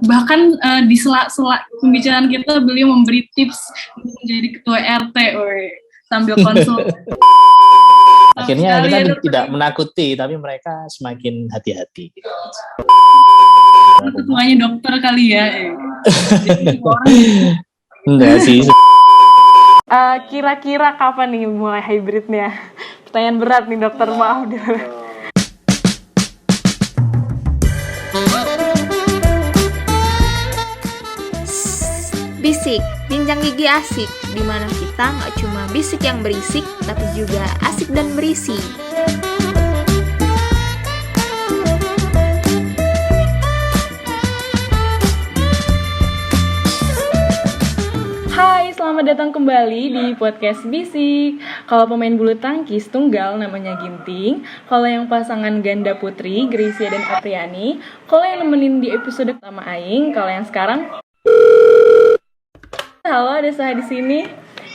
Bahkan di sela-sela pembicaraan kita beliau memberi tips untuk menjadi ketua RT, sambil konsul. Akhirnya kita tidak menakuti, tapi mereka semakin hati-hati. Ketuanya dokter kali ya. Enggak sih. Kira-kira kapan nih mulai hybridnya? Pertanyaan berat nih dokter, maaf dulu. Bisik, bincang gigi asik, dimana kita nggak cuma bisik yang berisik, tapi juga asik dan berisi. Hai, selamat datang kembali di podcast Bisik. Kalau pemain bulu tangkis tunggal namanya Ginting, kalau yang pasangan ganda putri Gracia dan Apriani, kalau yang nemenin di episode pertama Aing, kalau yang sekarang halo, ada saya di sini.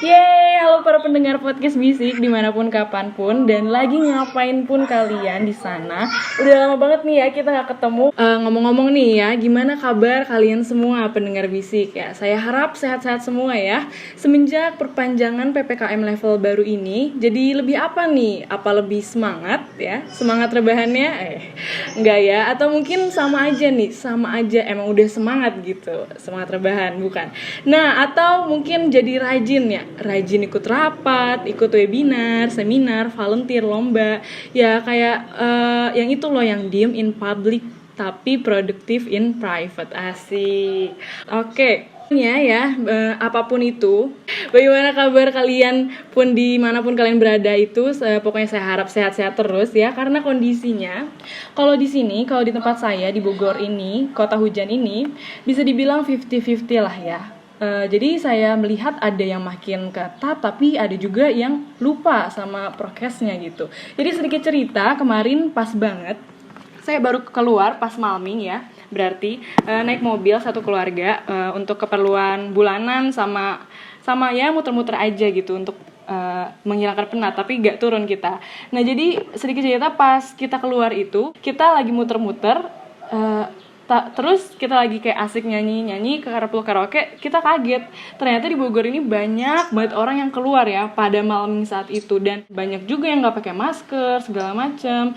Yeay, halo para pendengar podcast Bisik dimanapun kapanpun dan lagi ngapain pun kalian di sana. Udah lama banget nih ya kita nggak ketemu. Ngomong-ngomong nih ya, gimana kabar kalian semua pendengar Bisik ya? Saya harap sehat-sehat semua ya. Semenjak perpanjangan PPKM level baru ini, jadi lebih apa nih? Apa lebih semangat ya? Semangat rebahannya? Enggak ya? Atau mungkin sama aja nih, sama aja emang udah semangat gitu, semangat rebahan bukan? Nah, atau mungkin jadi rajin ya? Rajin ikut rapat, ikut webinar, seminar, volunteer, lomba. Ya kayak yang itu loh, yang diem in public tapi produktif in private. Asik. Oke. Ya, apapun itu, bagaimana kabar kalian pun dimanapun kalian berada itu, pokoknya saya harap sehat-sehat terus ya, karena kondisinya kalau di sini, kalau di tempat saya di Bogor ini, kota hujan ini, bisa dibilang 50-50 lah ya. Jadi saya melihat ada yang makin ketat, tapi ada juga yang lupa sama prokesnya gitu. Jadi sedikit cerita, kemarin pas banget, saya baru keluar pas malming ya, berarti naik mobil satu keluarga untuk keperluan bulanan sama ya muter-muter aja gitu untuk menghilangkan penat, tapi gak turun kita. Nah jadi sedikit cerita, pas kita keluar itu, kita lagi muter-muter, terus kita lagi kayak asik nyanyi ke karaoke, kita kaget ternyata di Bogor ini banyak banget orang yang keluar ya pada malam saat itu, dan banyak juga yang nggak pakai masker segala macam.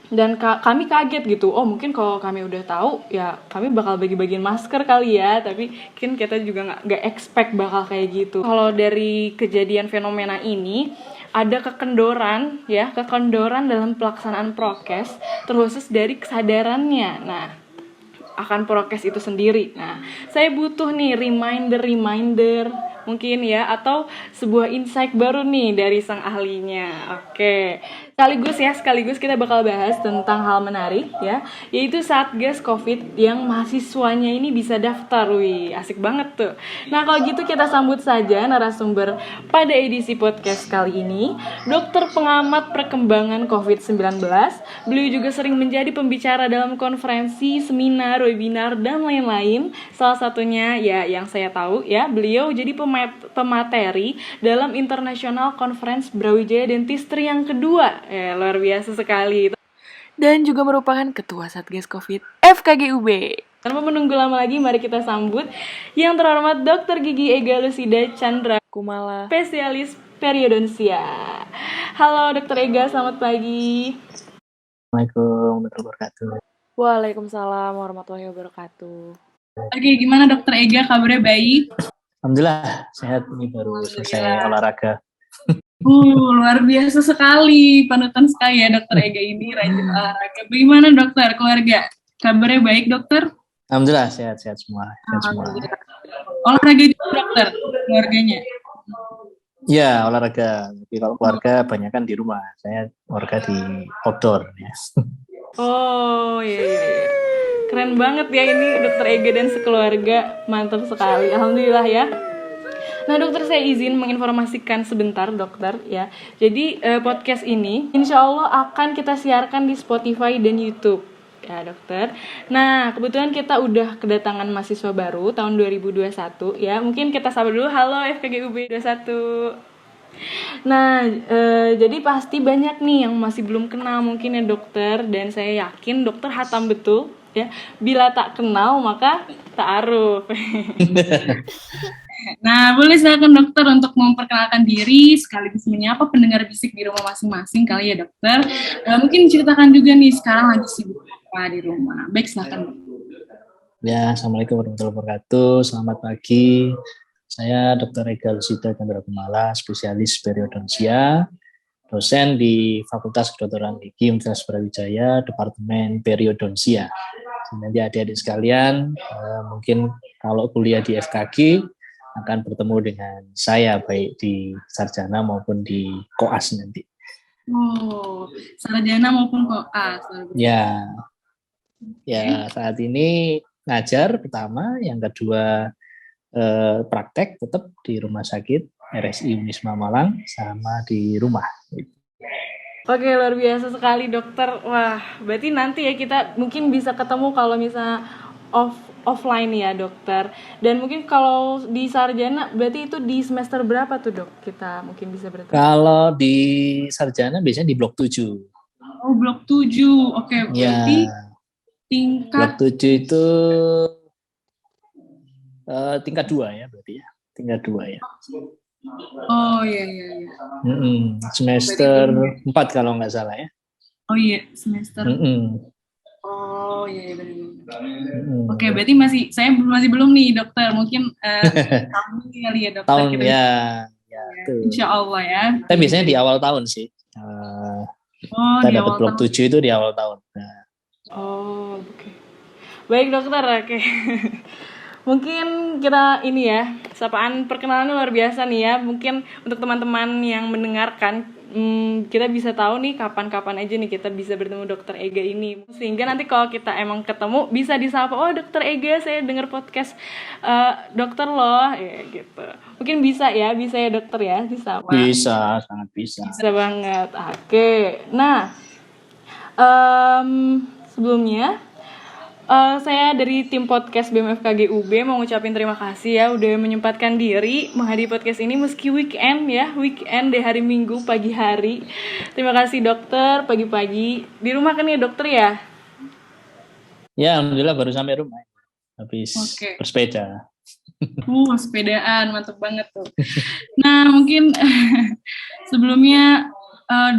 Dan kami kaget gitu, mungkin kalau kami udah tahu ya kami bakal bagi-bagiin masker kali ya, tapi mungkin kita juga nggak expect bakal kayak gitu. Kalau dari kejadian fenomena ini ada kekendoran dalam pelaksanaan prokes, terkhusus dari kesadarannya akan prokes itu sendiri. Nah, saya butuh nih reminder mungkin ya, atau sebuah insight baru nih dari sang ahlinya. Oke. Sekaligus kita bakal bahas tentang hal menarik ya, yaitu Satgas Covid yang mahasiswanya ini bisa daftar. Wih, asik banget tuh. Nah, kalau gitu kita sambut saja narasumber pada edisi podcast kali ini, dokter pengamat perkembangan COVID-19. Beliau juga sering menjadi pembicara dalam konferensi, seminar, webinar, dan lain-lain. Salah satunya ya yang saya tahu ya, beliau jadi pemateri dalam International Conference Brawijaya Dentistry yang kedua. Luar biasa sekali. Dan juga merupakan Ketua Satgas Covid FKGUB. Tanpa menunggu lama lagi, mari kita sambut yang terhormat Dr. Gigi Ega Lucida Chandra Kumala, spesialis periodontia. Halo Dr. Ega, selamat pagi. Assalamualaikum warahmatullahi wabarakatuh. Waalaikumsalam warahmatullahi wabarakatuh. Oke, gimana Dr. Ega, kabarnya baik? Alhamdulillah sehat, ini baru selesai olahraga. Luar biasa sekali, panutan sekali ya Dr. Ega ini, rajin olahraga. Bagaimana dokter, keluarga? Kabarnya baik dokter? Alhamdulillah sehat semua. Olahraga juga dokter, keluarganya? Ya, olahraga. Tapi kalau keluarga banyak kan di rumah. Saya olahraga di outdoor ya. Oh iya. Keren banget ya ini Dr. Ega dan sekeluarga, mantap sekali. Alhamdulillah ya. Nah dokter, saya izin menginformasikan sebentar dokter ya. Jadi podcast ini insya Allah akan kita siarkan di Spotify dan YouTube ya dokter. Nah kebetulan kita udah kedatangan mahasiswa baru tahun 2021 ya. Mungkin kita sapa dulu, halo FKGUB 21. Nah jadi pasti banyak nih yang masih belum kenal mungkin ya dokter, dan saya yakin dokter hatam betul ya. Bila tak kenal maka ta'aruf. Nah, boleh silakan dokter untuk memperkenalkan diri sekaligus menyapa pendengar bisik di rumah masing-masing kali ya dokter. Mungkin ceritakan juga nih sekarang lagi sibuk apa di rumah. Baik, silakan dokter. Ya, Assalamualaikum warahmatullahi wabarakatuh. Selamat pagi. Saya Dr. Ega Lusida Chandra Kumala, spesialis periodontia, dosen di Fakultas Kedokteran Gigi Universitas Brawijaya, Departemen Periodontia. Nanti adik-adik sekalian, mungkin kalau kuliah di FKG akan bertemu dengan saya baik di sarjana maupun di koas nanti. Oh, sarjana maupun koas. Ya, saat ini ngajar pertama, yang kedua praktek tetap di rumah sakit RSI Unisma Malang sama di rumah. Oke, luar biasa sekali dokter. Wah, berarti nanti ya kita mungkin bisa ketemu kalau misalnya offline ya dokter. Dan mungkin kalau di sarjana berarti itu di semester berapa tuh dok? Kita mungkin bisa bertemu. Kalau di sarjana biasanya di blok 7. Oh, blok 7. Oke, berarti tingkat blok 7 itu tingkat 2 ya berarti ya. Tingkat 2 ya. Oh iya. Semester 4 kalau nggak salah ya. Oh iya, semester. Oh iya benar. Oke, berarti saya masih belum nih dokter. Mungkin tahun ini kali ya dokter. Tahun kita ya tuh. Insya Allah ya. Kita biasanya di awal tahun sih. Kita dapat blok 7 itu di awal tahun. Nah. Oh, oke. Baik dokter, oke. Mungkin kita ini ya, sapaan perkenalannya luar biasa nih ya. Mungkin untuk teman-teman yang mendengarkan, kita bisa tahu nih kapan-kapan aja nih kita bisa bertemu Dokter Ega ini. Sehingga nanti kalau kita emang ketemu bisa disapa, oh Dokter Ega saya dengar podcast dokter loh, ya gitu. Mungkin bisa ya dokter ya disapa. Bisa, sangat bisa. Bisa banget. Oke. Nah, sebelumnya saya dari tim podcast BMFKG UB mau ngucapin terima kasih ya udah menyempatkan diri menghadiri podcast ini meski weekend di hari Minggu pagi hari. Terima kasih dokter, pagi-pagi di rumah kan ya dokter ya? Ya, alhamdulillah baru sampai rumah. Habis bersepeda. Sepedaan, mantap banget tuh. Nah, mungkin sebelumnya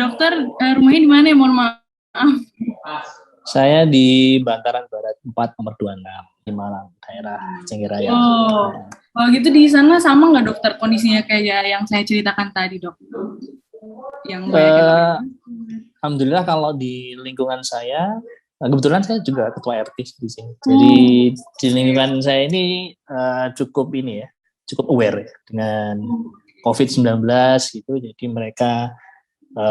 dokter rumahnya di mana ya? Mohon maaf. Saya di Bantaran Barat 4 nomor 26 di Malang, daerah Cenggiraya. Oh gitu di sana sama nggak dokter kondisinya kayak yang saya ceritakan tadi dok? Yang alhamdulillah kalau di lingkungan saya, kebetulan saya juga ketua RT di sini. Jadi di lingkungan saya ini cukup aware ya, dengan COVID-19 gitu. Jadi mereka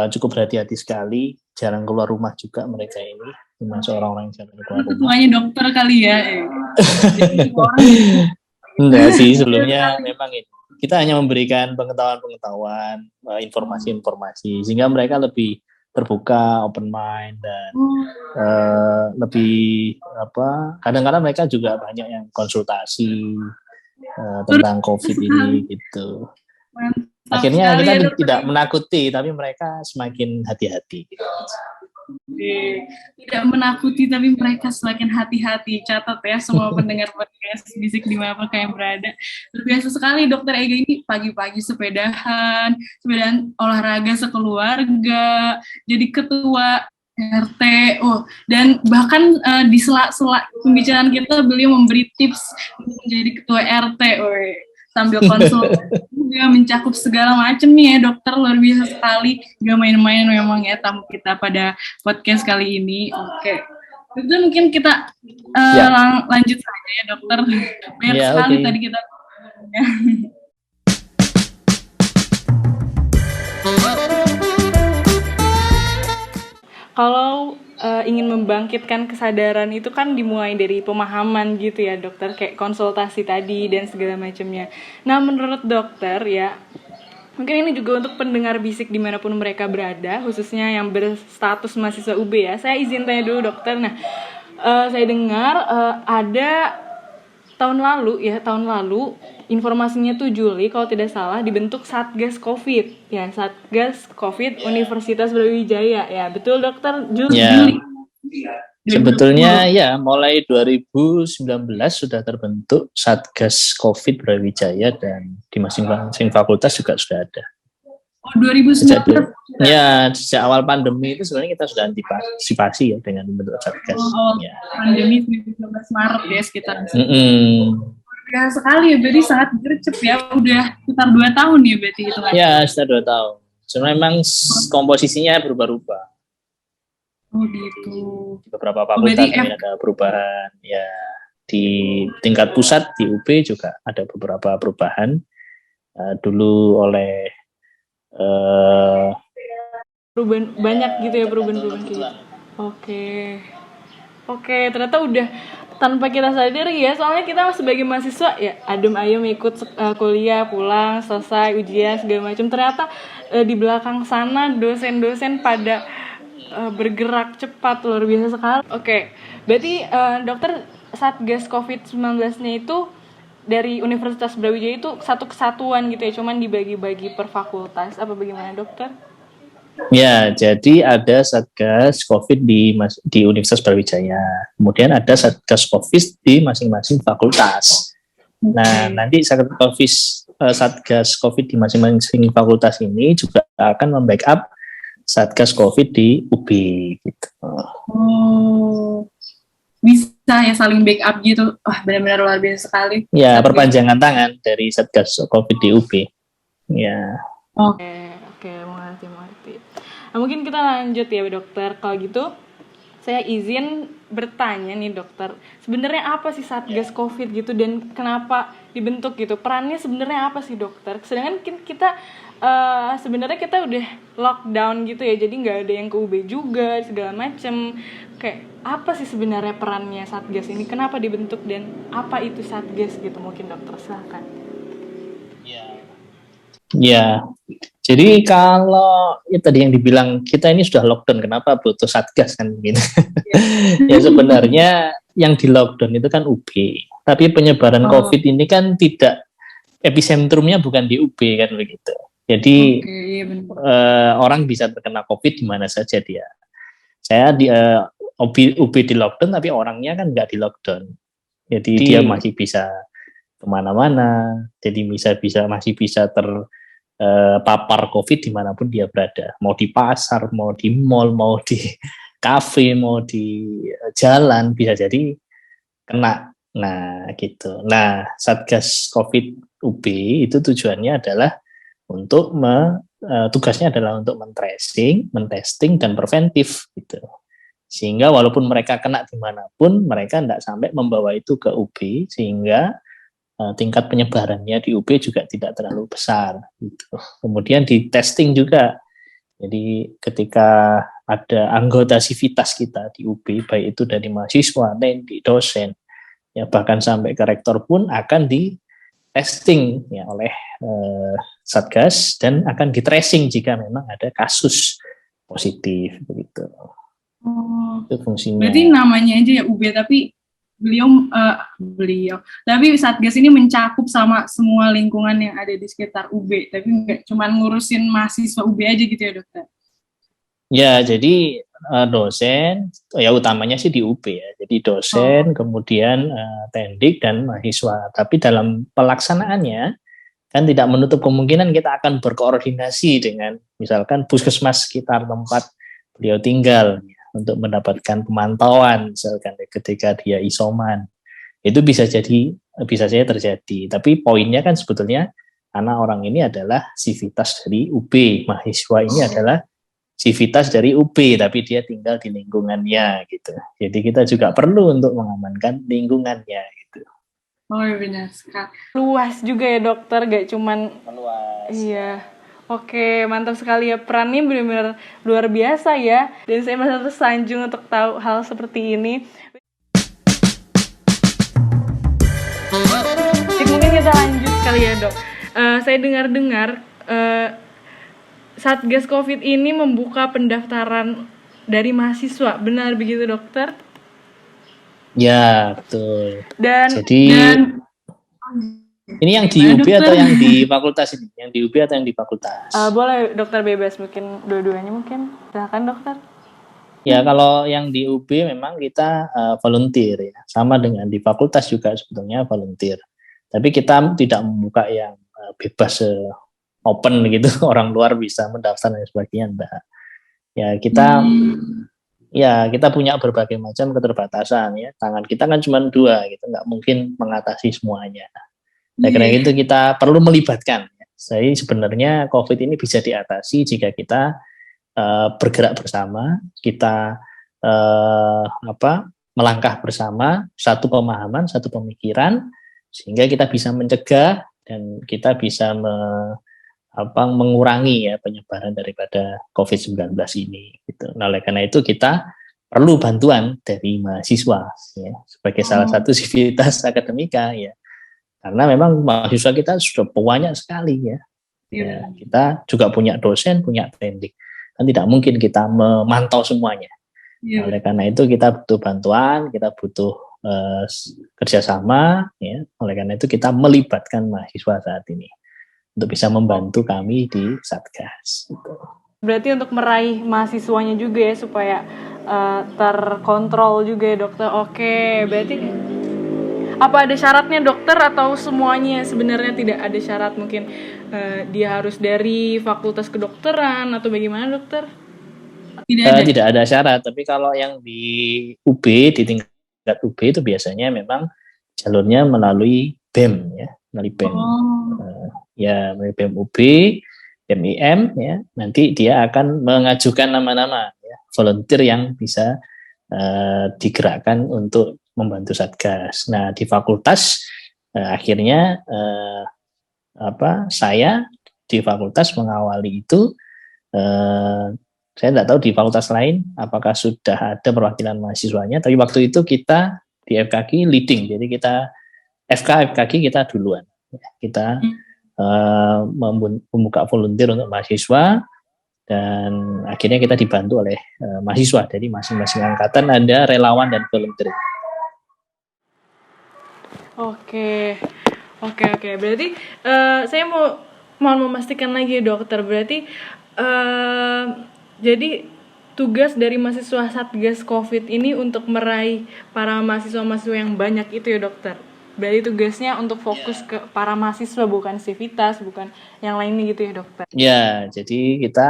cukup berhati-hati sekali, jarang keluar rumah juga mereka ini. Termasuk orang-orang yang jarang keluar rumah. Ketuanya dokter kali ya. Enggak sih, sebelumnya memang ini. Kita hanya memberikan pengetahuan, informasi-informasi, sehingga mereka lebih terbuka, open mind, dan lebih kadang-kadang mereka juga banyak yang konsultasi tentang COVID ini gitu. Akhirnya kita tidak menakuti, tapi mereka semakin hati-hati. Tidak menakuti, tapi mereka semakin hati-hati. Catat ya semua pendengar podcast bisik dimanapun kalian berada. Biasa sekali dokter Ega ini pagi-pagi sepedaan olahraga sekeluarga, jadi ketua RT, dan bahkan di sela-sela pembicaraan kita beliau memberi tips untuk menjadi ketua RT, sambil konsul juga mencakup segala macam nih ya dokter, luar biasa sekali, gak main-main memang ya tamu kita pada podcast kali ini. Oke. Itu mungkin kita lanjut saja ya dokter, banyak sekali tadi kita kalau ingin membangkitkan kesadaran itu kan dimulai dari pemahaman gitu ya dokter, kayak konsultasi tadi dan segala macamnya. Nah menurut dokter ya, mungkin ini juga untuk pendengar bisik dimanapun mereka berada, khususnya yang berstatus mahasiswa UB ya. Saya izin tanya dulu dokter. Nah saya dengar ada tahun lalu informasinya tuh Juli kalau tidak salah dibentuk Satgas COVID ya, Satgas COVID Universitas Brawijaya ya, betul dokter? Juli. Sebetulnya ya mulai 2019 sudah terbentuk Satgas COVID Brawijaya dan di masing-masing fakultas juga sudah ada. Oh, 2019. Sejak awal pandemi itu sebenarnya kita sudah antisipasi ya dengan membentuk Satgas. Ya. Pandemi 19 Maret ya sekitar. Ya sekali ya, berarti sangat gercep ya, udah sekitar 2 tahun ya berarti itu kan? Ya, sekitar 2 tahun. Sebenarnya memang komposisinya berubah-ubah. Oh gitu. Di beberapa fakultas ada perubahan. Ya, di tingkat pusat di UB juga ada beberapa perubahan. Dulu oleh perubahan banyak gitu ya, perubahan gitu. Oke, ternyata udah tanpa kita sadari ya, soalnya kita sebagai mahasiswa ya adem ayem ikut kuliah, pulang, selesai ujian segala macam. Ternyata di belakang sana dosen-dosen pada bergerak cepat, luar biasa sekali. Oke, berarti dokter Satgas COVID-19-nya itu dari Universitas Brawijaya itu satu kesatuan gitu ya, cuman dibagi-bagi per fakultas, apa bagaimana dokter? Ya, jadi ada Satgas COVID di Universitas Brawijaya, kemudian ada Satgas COVID di masing-masing fakultas. Nah, nanti Satgas COVID di masing-masing fakultas ini juga akan membackup Satgas COVID di UB gitu. Oh, bisa ya saling backup gitu. Wah, benar-benar luar biasa sekali. Ya, perpanjangan tangan dari Satgas COVID di UB. Ya. Oke, mengerti. Nah, mungkin kita lanjut ya dokter. Kalau gitu, saya izin bertanya nih dokter. Sebenarnya apa sih Satgas COVID gitu dan kenapa dibentuk gitu? Perannya sebenarnya apa sih dokter? Sedangkan kita sebenarnya kita udah lockdown gitu ya, jadi nggak ada yang ke UB juga segala macem. Kayak apa sih sebenarnya perannya Satgas ini? Kenapa dibentuk dan apa itu Satgas gitu? Mungkin dokter silahkan. Ya, jadi kalau tadi yang dibilang kita ini sudah lockdown, kenapa butuh Satgas kan gitu? Ya sebenarnya yang di lockdown itu kan UB, tapi penyebaran COVID ini kan tidak, epicentrumnya bukan di UB kan begitu. Jadi orang bisa terkena COVID di mana saja dia. Saya di UB di lockdown, tapi orangnya kan nggak di lockdown. Jadi dia masih bisa kemana-mana. Jadi masih bisa terpapar COVID dimanapun dia berada. Mau di pasar, mau di mall, mau di kafe, mau di jalan, bisa jadi kena. Nah gitu. Nah Satgas COVID UB itu tujuannya adalah untuk tugasnya adalah untuk men-tracing, men-testing, dan preventif gitu. Sehingga walaupun mereka kena dimanapun, mereka tidak sampai membawa itu ke UB, sehingga tingkat penyebarannya di UB juga tidak terlalu besar gitu. Kemudian di testing juga. Jadi ketika ada anggota sivitas kita di UB, baik itu dari mahasiswa, di dosen, ya bahkan sampai ke rektor pun akan di testing ya oleh Satgas dan akan di tracing jika memang ada kasus positif begitu. Itu fungsinya. Berarti namanya aja ya UB, tapi beliau tapi Satgas ini mencakup sama semua lingkungan yang ada di sekitar UB, tapi nggak cuma ngurusin mahasiswa UB aja gitu ya dokter? Ya, jadi dosen, ya utamanya sih di UB ya. Jadi dosen, kemudian tendik dan mahasiswa. Tapi dalam pelaksanaannya kan tidak menutup kemungkinan kita akan berkoordinasi dengan misalkan puskesmas sekitar tempat beliau tinggal ya, untuk mendapatkan pemantauan misalkan ketika dia isoman. Itu bisa saja terjadi. Tapi poinnya kan sebetulnya karena orang ini adalah sivitas dari UB, mahasiswa ini adalah sivitas dari UB, tapi dia tinggal di lingkungannya gitu. Jadi kita juga perlu untuk mengamankan lingkungannya gitu. Oh ya benar sekali. Luas juga ya dokter, gak cuman luas. Iya. Oke, mantap sekali ya, perannya benar-benar luar biasa ya. Dan saya merasa tersanjung untuk tahu hal seperti ini. Mungkin kita lanjut kali ya dok. Saya dengar-dengar Satgas COVID ini membuka pendaftaran dari mahasiswa, benar begitu dokter? Ya betul. Jadi ini yang di UB atau yang di fakultas ini? Yang di UB atau yang di fakultas? Boleh dokter, bebas, mungkin dua-duanya mungkin. Silakan dokter. Ya kalau yang di UB memang kita volunteer ya, sama dengan di fakultas juga sebetulnya volunteer. Tapi kita tidak membuka yang bebas open gitu, orang luar bisa mendaftar dan sebagainya, enggak. Ya kita punya berbagai macam keterbatasan ya. Tangan kita kan cuma 2 gitu, nggak mungkin mengatasi semuanya. Nah, karena itu kita perlu melibatkan. Jadi sebenarnya COVID ini bisa diatasi jika kita bergerak bersama, kita melangkah bersama, satu pemahaman, satu pemikiran, sehingga kita bisa mencegah dan kita bisa mengurangi ya penyebaran daripada COVID-19 ini. Gitu. Nah, oleh karena itu kita perlu bantuan dari mahasiswa ya, sebagai salah satu sivitas akademika ya. Karena memang mahasiswa kita sudah banyak sekali ya. Ya, kita juga punya dosen, punya pendidik. Kan tidak mungkin kita memantau semuanya. Oleh karena itu kita butuh bantuan, kita butuh kerjasama. Ya. Oleh karena itu kita melibatkan mahasiswa saat ini untuk bisa membantu kami di Satgas. Gitu. Berarti untuk meraih mahasiswanya juga ya supaya terkontrol juga ya dokter. Oke, berarti apa ada syaratnya dokter atau semuanya sebenarnya tidak ada syarat, mungkin dia harus dari fakultas kedokteran atau bagaimana dokter? Tidak ada syarat, tapi kalau yang di UB, di tingkat UB itu biasanya memang jalurnya melalui BEM ya, melalui BEM. Melalui BEM UB, BEM IM ya, nanti dia akan mengajukan nama-nama ya, volunteer yang bisa digerakkan untuk membantu Satgas. Nah, di fakultas akhirnya saya di fakultas mengawali itu. Saya tidak tahu di fakultas lain apakah sudah ada perwakilan mahasiswanya, tapi waktu itu kita di FKG leading, jadi kita FKG kita duluan. Kita membuka volunteer untuk mahasiswa, dan akhirnya kita dibantu oleh mahasiswa. Jadi masing-masing angkatan ada relawan dan volunteer. Oke. Berarti saya mau memastikan lagi dokter. Berarti jadi tugas dari mahasiswa Satgas COVID ini untuk meraih para mahasiswa-mahasiswa yang banyak itu ya dokter. Berarti tugasnya untuk fokus ke para mahasiswa, bukan sivitas, bukan yang lainnya gitu ya dokter. Ya, jadi kita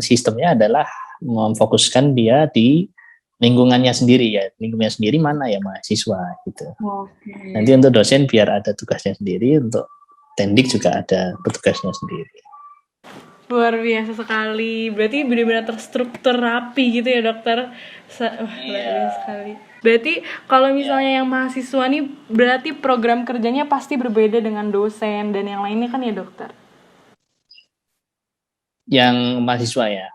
sistemnya adalah memfokuskan dia di lingkungannya sendiri ya. Lingkungannya sendiri mana ya mahasiswa gitu. Nanti untuk dosen biar ada tugasnya sendiri, untuk tendik juga ada petugasnya sendiri. Luar biasa sekali. Berarti benar-benar terstruktur rapi gitu ya dokter. Luar biasa sekali. Berarti kalau misalnya yang mahasiswa nih, berarti program kerjanya pasti berbeda dengan dosen dan yang lainnya kan ya dokter? Yang mahasiswa ya?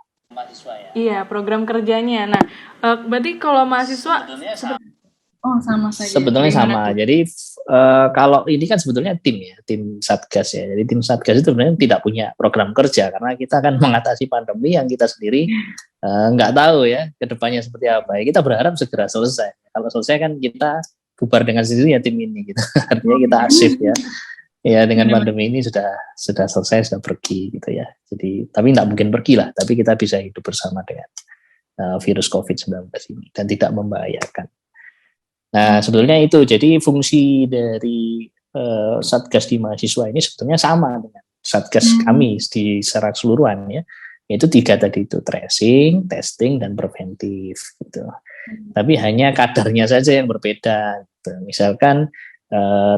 Iya, program kerjanya. Nah, berarti kalau mahasiswa sama saja. Sebetulnya sama. Jadi kalau ini kan sebetulnya tim Satgas ya. Jadi tim Satgas itu sebenarnya tidak punya program kerja, karena kita akan mengatasi pandemi yang kita sendiri nggak tahu ya kedepannya seperti apa. Kita berharap segera selesai. Kalau selesai kan kita bubar dengan sendirinya tim ini gitu. Artinya kita asif ya. Ya dengan pandemi ini sudah selesai, sudah pergi gitu ya. Jadi tapi nggak mungkin pergi lah. Tapi kita bisa hidup bersama dengan virus COVID-19 ini dan tidak membahayakan. Nah, sebetulnya itu. Jadi fungsi dari Satgas di mahasiswa ini sebetulnya sama dengan Satgas kami di secara keseluruhan ya. Yaitu 3 tadi itu, tracing, testing, dan preventif gitu. Tapi hanya kadarnya saja yang berbeda. Gitu. Misalkan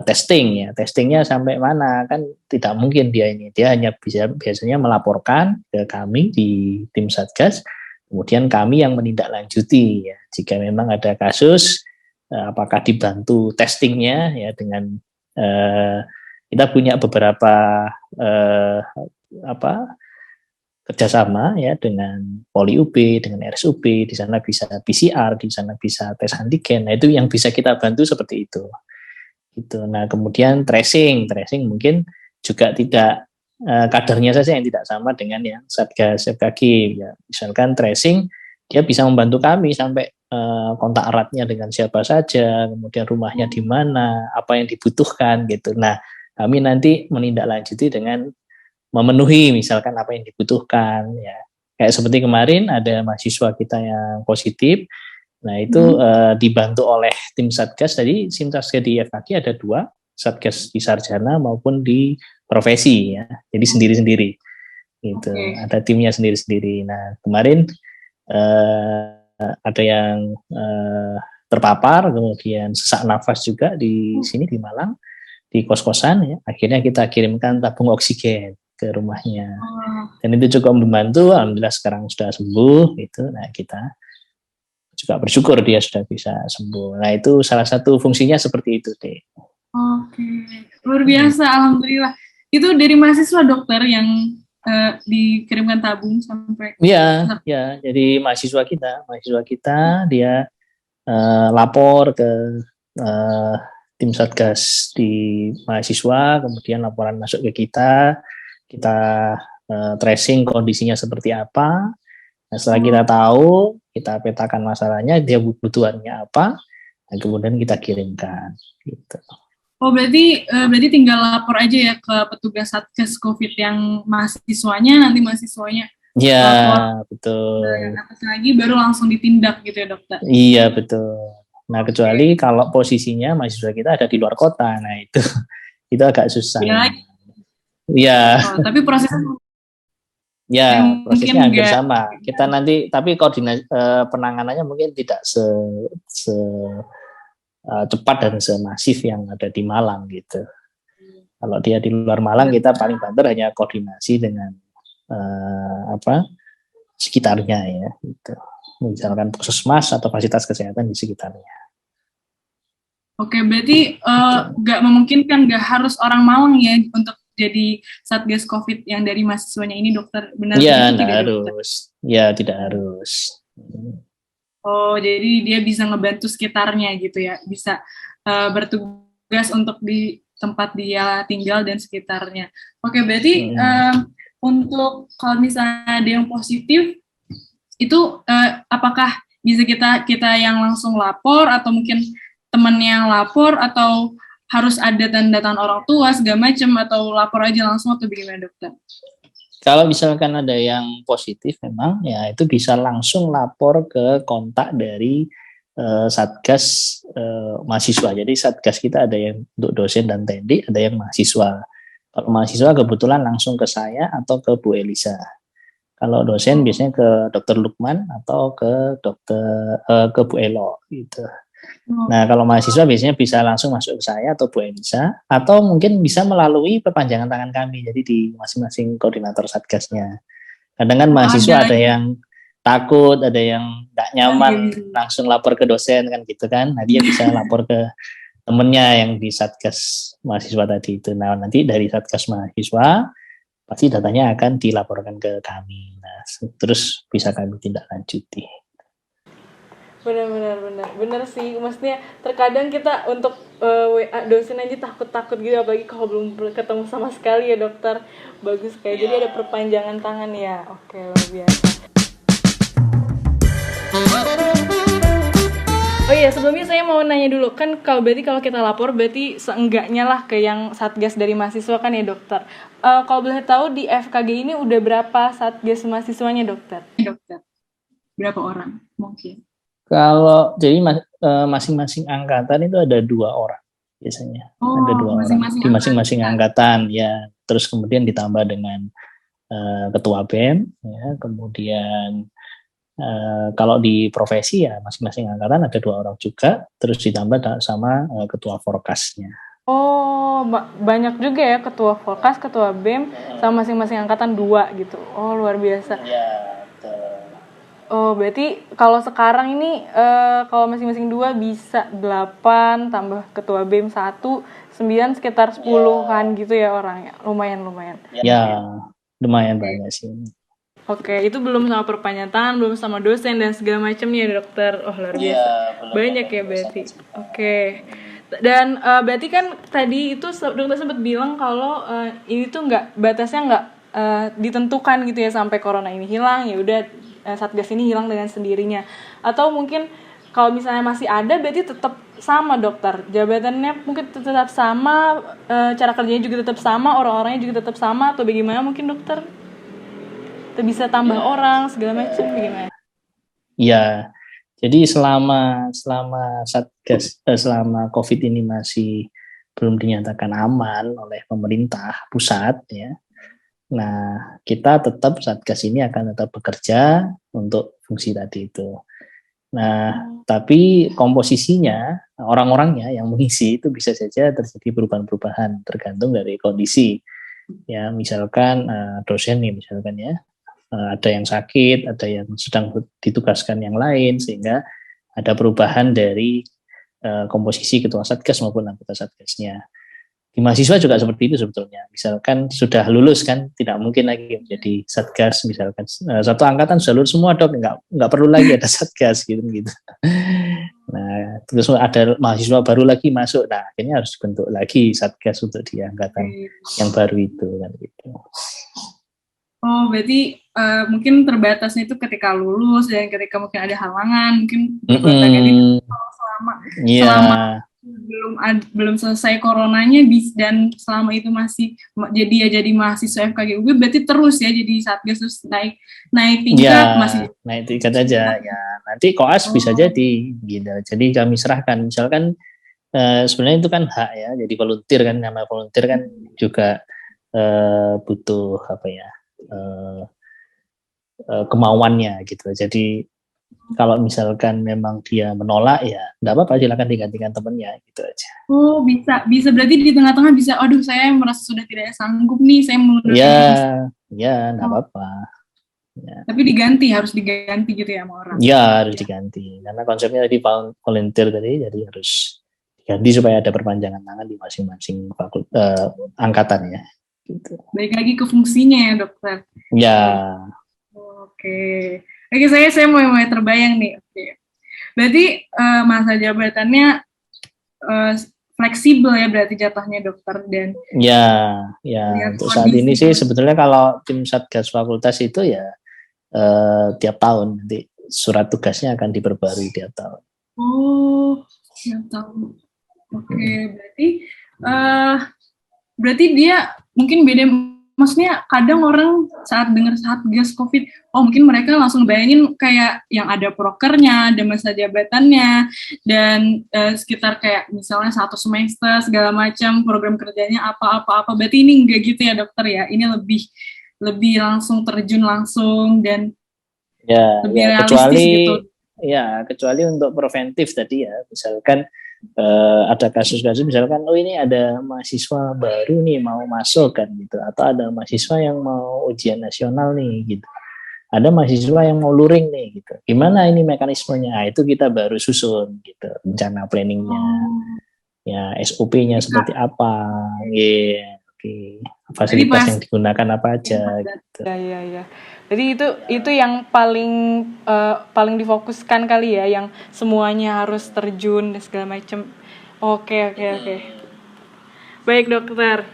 testingnya sampai mana, kan tidak mungkin dia hanya biasanya melaporkan ke kami di tim Satgas, kemudian kami yang menindaklanjuti ya. Jika memang ada kasus, apakah dibantu testingnya ya dengan kita punya beberapa kerjasama ya dengan Poli UB, dengan RSUB, di sana bisa PCR, di sana bisa tes antigen. Nah, itu yang bisa kita bantu seperti itu. Gitu. Nah, kemudian tracing mungkin juga tidak kadarnya saja yang tidak sama dengan yang Satgas FKG ya. Misalkan tracing dia bisa membantu kami sampai kontak eratnya dengan siapa saja, kemudian rumahnya di mana, apa yang dibutuhkan gitu. Nah, kami nanti menindaklanjuti dengan memenuhi misalkan apa yang dibutuhkan ya. Kayak seperti kemarin ada mahasiswa kita yang positif. Nah, itu dibantu oleh tim Satgas. Tadi tim Satgas di FKG ada 2, Satgas di sarjana maupun di profesi ya. Jadi sendiri-sendiri. Gitu. Ada timnya sendiri-sendiri. Nah, kemarin ada yang terpapar, kemudian sesak nafas juga di sini di Malang, di kos-kosan ya. Akhirnya kita kirimkan tabung oksigen ke rumahnya. Dan itu cukup membantu, alhamdulillah sekarang sudah sembuh gitu. Nah, kita juga bersyukur dia sudah bisa sembuh. Nah, itu salah satu fungsinya seperti itu, Dek. Oke, luar biasa, alhamdulillah. Itu dari mahasiswa dokter yang dikirimkan tabung sampai. Iya, ya. Jadi mahasiswa kita dia lapor ke tim Satgas di mahasiswa, kemudian laporan masuk ke kita tracing kondisinya seperti apa. Nah, setelah kita tahu, kita petakan masalahnya, dia kebutuhannya apa, dan kemudian kita kirimkan. Gitu. Oh, berarti tinggal lapor aja ya ke petugas Satgas COVID yang mahasiswanya, nanti mahasiswanya ya, betul. Nah, lagi baru langsung ditindak gitu ya, dokter? Iya, betul. Nah, kecuali kalau posisinya mahasiswa kita ada di luar kota, nah itu agak susah. Iya. Oh, tapi prosesnya prosesnya hampir sama. Kita nanti, tapi koordinasi penanganannya mungkin tidak cepat dan semasif yang ada di Malang gitu. Kalau dia di luar Malang, kita paling banter hanya koordinasi dengan sekitarnya ya, gitu. Misalkan puskesmas atau fasilitas kesehatan di sekitarnya. Oke, berarti nggak memungkinkan, nggak harus orang Malang ya untuk jadi Satgas COVID yang dari mahasiswanya ini, dokter? Benar? Iya, tidak harus. Ya, tidak harus. Oh, jadi dia bisa ngebantu sekitarnya gitu ya, bisa bertugas untuk di tempat dia tinggal dan sekitarnya. Oke, berarti untuk kalau misalnya ada yang positif, itu apakah bisa kita yang langsung lapor, atau mungkin teman yang lapor, atau harus ada tanda tangan orang tua segala macam, atau lapor aja langsung, atau bagaimana, dokter? Kalau misalkan ada yang positif memang ya itu bisa langsung lapor ke kontak dari Satgas mahasiswa. Jadi Satgas kita ada yang untuk dosen dan TND, ada yang mahasiswa. Kalau mahasiswa kebetulan langsung ke saya atau ke Bu Elisa. Kalau dosen biasanya ke Dr. Lukman atau ke ke Bu Elo gitu. Nah, kalau mahasiswa biasanya bisa langsung masuk ke saya atau Bu Elisa, atau mungkin bisa melalui perpanjangan tangan kami, jadi di masing-masing koordinator Satgasnya. Kadang kan mahasiswa ada yang takut, ada yang nggak nyaman langsung lapor ke dosen kan gitu kan. Nah, dia bisa lapor ke temennya yang di Satgas mahasiswa tadi itu. Nah, nanti dari Satgas mahasiswa pasti datanya akan dilaporkan ke kami. Nah, terus bisa kami tindak lanjuti. Bener sih, maksudnya terkadang kita untuk WA dosen aja takut gitu, apalagi kalau belum ketemu sama sekali ya, dokter. Bagus kayak jadi ada perpanjangan tangan ya. Oke, luar biasa. Oh iya, sebelumnya saya mau nanya dulu, kan kalau kita lapor berarti seenggaknya lah ke yang Satgas dari mahasiswa kan ya, dokter. Kalau boleh tahu di FKG ini udah berapa Satgas mahasiswanya, dokter? Dokter, berapa orang mungkin? Kalau jadi masing-masing angkatan itu ada 2 orang biasanya, ada 2 orang di masing-masing angkatan ya. Terus kemudian ditambah dengan ketua BEM, ya. Kemudian kalau di profesi ya masing-masing angkatan ada 2 orang juga. Terus ditambah sama ketua Forkasnya. Oh, banyak juga ya, ketua Forkas, ketua BEM, sama masing-masing angkatan 2 gitu. Oh, luar biasa. Ya. Oh, berarti kalau sekarang ini kalau masing-masing 2 bisa 8 tambah ketua BEM 1, 9 sekitar 10-an gitu ya orangnya. Lumayan. Ya, lumayan banyak sih. Oke, itu belum sama perpanjangan, belum sama dosen dan segala macamnya ya, dokter. Oh, luar biasa. Banyak ya berarti. Oke. Dan berarti kan tadi itu dokter sempat bilang kalau ini tuh batasnya nggak ditentukan gitu ya, sampai corona ini hilang ya udah Satgas ini hilang dengan sendirinya. Atau mungkin kalau misalnya masih ada berarti tetap sama, dokter. Jabatannya mungkin tetap sama, cara kerjanya juga tetap sama, orang-orangnya juga tetap sama, atau bagaimana mungkin, dokter? atau bisa tambah orang segala macam gimana? Ya, jadi selama selama COVID ini masih belum dinyatakan aman oleh pemerintah pusat ya. Nah, kita tetap Satgas ini akan tetap bekerja untuk fungsi tadi itu. Nah, tapi komposisinya, orang-orangnya yang mengisi itu bisa saja terjadi perubahan-perubahan tergantung dari kondisi. Ya, misalkan dosen nih misalkan ya, ada yang sakit, ada yang sedang ditugaskan yang lain, sehingga ada perubahan dari komposisi ketua Satgas maupun anggota Satgasnya. Di mahasiswa juga seperti itu sebetulnya. Misalkan sudah lulus kan, tidak mungkin lagi menjadi Satgas. Misalkan satu angkatan sudah lulus semua dok, nggak perlu lagi ada Satgas gitu. Nah, terus ada mahasiswa baru lagi masuk, nah akhirnya harus bentuk lagi Satgas untuk di angkatan yang baru itu kan gitu. Oh, berarti mungkin terbatasnya itu ketika lulus dan ketika mungkin ada halangan, mungkin selama belum selesai coronanya dan selama itu masih jadi mahasiswa FKG UB, berarti terus ya jadi Satgas terus naik tingkat ya, masih naik tingkat aja ya. Nanti koas bisa jadi gitu. Jadi kami serahkan misalkan sebenarnya itu kan hak ya. Jadi volunteer kan, nama volunteer kan juga butuh apa ya? Kemauannya gitu. Jadi kalau misalkan memang dia menolak ya enggak apa-apa, silakan digantikan temannya gitu aja. Oh, bisa berarti di tengah-tengah bisa, aduh saya merasa sudah tidak sanggup nih, saya mengundurkan diri. Ya, enggak apa-apa. Ya. Tapi harus diganti gitu ya sama orang. Ya, harus diganti. Karena konsepnya tadi volunteer tadi, jadi harus diganti supaya ada perpanjangan tangan di masing-masing angkatan ya. Gitu. Baik lagi ke fungsinya ya dokter. Ya. Oke, saya mulai terbayang nih. Oke. Berarti masa jabatannya fleksibel ya berarti jatuhnya dokter dan. Ya untuk saat ini sih sebetulnya kalau tim Satgas Fakultas itu ya tiap tahun nanti surat tugasnya akan diperbarui tiap tahun. Oh, tiap tahun. Oke, berarti dia mungkin beda. Maksudnya kadang orang saat dengar Satgas COVID, oh mungkin mereka langsung bayangin kayak yang ada prokernya, ada masa jabatannya, dan sekitar kayak misalnya 1 semester segala macam program kerjanya apa. Berarti ini enggak gitu ya dokter ya? Ini lebih langsung terjun langsung dan lebih realistis gitu. Ya, kecuali untuk preventif tadi ya, misalkan ada kasus-kasus misalkan ini ada mahasiswa baru nih mau masuk kan gitu, atau ada mahasiswa yang mau ujian nasional nih gitu, ada mahasiswa yang mau luring nih gitu, gimana ini mekanismenya, itu kita baru susun gitu rencana planningnya, ya SOP-nya seperti apa, fasilitas yang digunakan apa aja gitu. Ya. Jadi itu yang paling difokuskan kali ya, yang semuanya harus terjun dan segala macam. Oke. Baik dokter,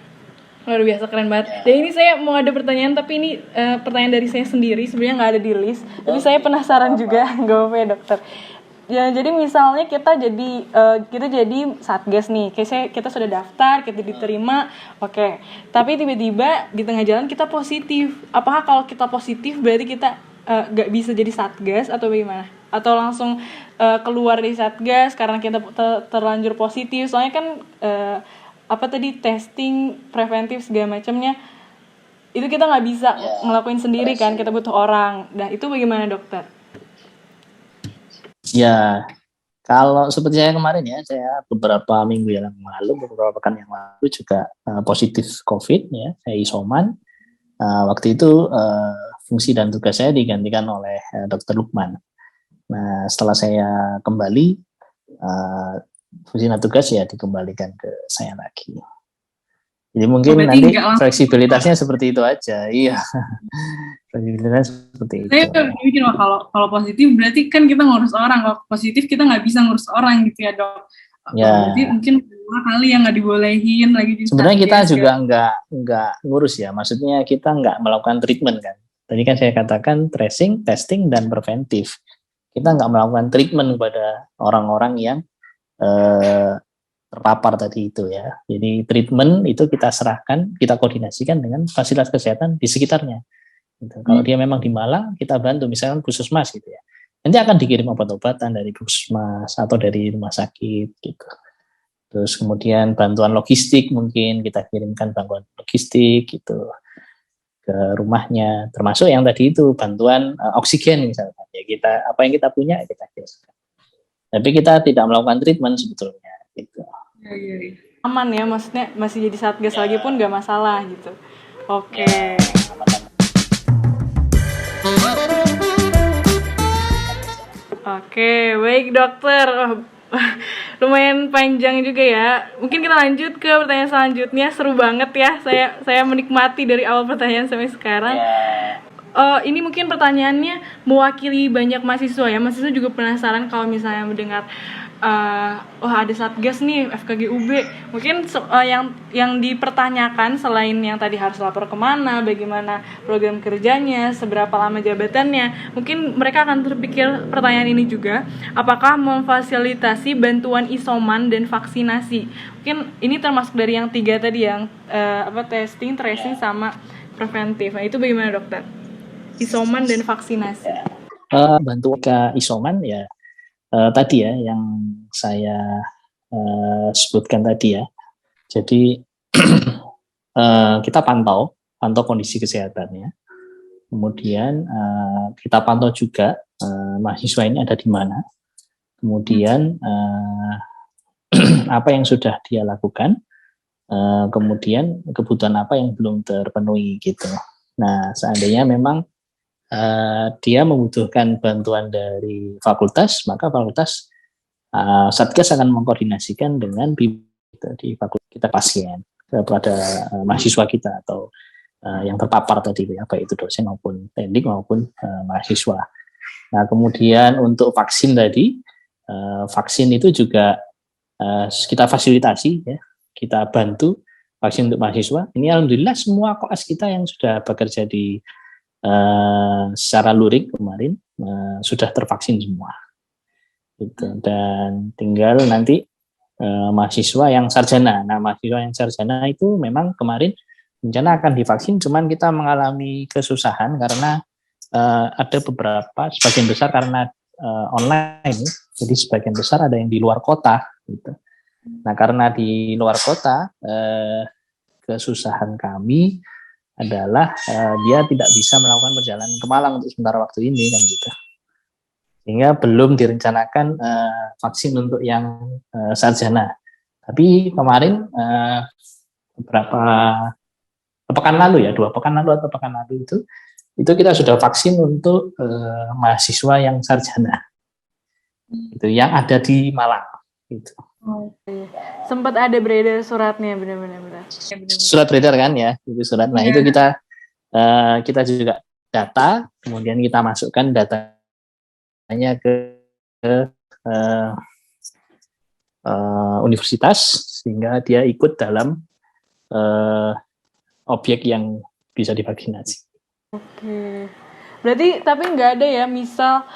luar biasa keren banget. Dan ini saya mau ada pertanyaan, tapi ini pertanyaan dari saya sendiri, sebenarnya nggak ada di list. Tapi saya penasaran juga, nggak apa-apa ya dokter. Ya, jadi misalnya kita jadi Satgas nih, kita sudah daftar, kita diterima, oke. Tapi tiba-tiba di tengah jalan kita positif. Apakah kalau kita positif berarti kita nggak bisa jadi Satgas atau bagaimana? Atau langsung keluar dari Satgas karena kita terlanjur positif? Soalnya kan testing preventif segala macamnya itu kita nggak bisa ngelakuin sendiri kan, kita butuh orang. Nah itu bagaimana dokter? Ya, kalau seperti saya kemarin ya, saya beberapa minggu yang lalu, beberapa pekan yang lalu juga positif COVID ya, saya isoman. Waktu itu fungsi dan tugas saya digantikan oleh Dr. Lukman. Nah, setelah saya kembali, fungsi dan tugas ya dikembalikan ke saya lagi. Jadi mungkin nanti fleksibilitasnya seperti itu aja, iya. Fleksibilitasnya seperti itu. Saya mikir kalau positif berarti kan kita ngurus orang, kalau positif kita nggak bisa ngurus orang gitu ya dok. Ya. Berarti mungkin kali yang nggak dibolehin lagi. Sebenarnya kita juga nggak ngurus ya, maksudnya kita nggak melakukan treatment kan. Tadi kan saya katakan tracing, testing, dan preventif. Kita nggak melakukan treatment kepada orang-orang yang terpapar tadi itu ya. Jadi treatment itu kita serahkan, kita koordinasikan dengan fasilitas kesehatan di sekitarnya. Gitu. Kalau dia memang di Malang, kita bantu, misalkan puskesmas gitu ya. Nanti akan dikirim obat-obatan dari puskesmas atau dari rumah sakit gitu. Terus kemudian bantuan logistik mungkin kita kirimkan bantuan logistik gitu ke rumahnya, termasuk yang tadi itu bantuan oksigen misalkan ya, kita apa yang kita punya kita kirimkan. Tapi kita tidak melakukan treatment sebetulnya gitu. Aman ya, maksudnya masih jadi satgas lagi pun nggak masalah gitu. Oke. Oke, baik dokter. Lumayan panjang juga ya. Mungkin kita lanjut ke pertanyaan selanjutnya. Seru banget ya. Saya menikmati dari awal pertanyaan sampai sekarang. Ini mungkin pertanyaannya mewakili banyak mahasiswa ya. Mahasiswa juga penasaran kalau misalnya mendengar ada satgas nih FKG UB. Mungkin yang dipertanyakan selain yang tadi harus lapor kemana, bagaimana program kerjanya, seberapa lama jabatannya, mungkin mereka akan terpikir pertanyaan ini juga, apakah memfasilitasi bantuan isoman dan vaksinasi. Mungkin ini termasuk dari yang 3 tadi yang testing, tracing sama preventif. Nah itu bagaimana dokter? Isoman dan vaksinasi. Bantuan ke isoman ya. Tadi ya yang saya sebutkan tadi ya. Jadi kita pantau kondisi kesehatannya. Kemudian kita pantau juga mahasiswa ini ada di mana. Kemudian apa yang sudah dia lakukan. Kemudian kebutuhan apa yang belum terpenuhi gitu. Nah, seandainya memang dia membutuhkan bantuan dari fakultas, maka fakultas Satgas akan mengkoordinasikan dengan di fakultas kita pasien kepada mahasiswa kita atau yang terpapar tadi, baik itu dosen maupun teknik maupun mahasiswa. Nah, kemudian untuk vaksin tadi, vaksin itu juga kita fasilitasi ya, kita bantu vaksin untuk mahasiswa. Ini alhamdulillah semua koas kita yang sudah bekerja di secara luring kemarin sudah tervaksin semua gitu. Dan tinggal nanti mahasiswa yang sarjana. Nah, mahasiswa yang sarjana itu memang kemarin rencana akan divaksin, cuman kita mengalami kesusahan karena ada beberapa, sebagian besar karena online, jadi sebagian besar ada yang di luar kota gitu. Nah, karena di luar kota kesusahan kami adalah dia tidak bisa melakukan perjalanan ke Malang untuk sementara waktu ini kan gitu, sehingga belum direncanakan vaksin untuk yang sarjana. Tapi kemarin beberapa pekan lalu ya, 2 pekan lalu atau pekan lalu itu kita sudah vaksin untuk mahasiswa yang sarjana itu yang ada di Malang gitu. Sempat ada beredar suratnya, benar-benar. Surat beredar kan ya, itu surat. Nah, itu kita juga data, kemudian kita masukkan datanya ke universitas sehingga dia ikut dalam objek yang bisa divaksinasi. Oke. Berarti tapi nggak ada ya, misal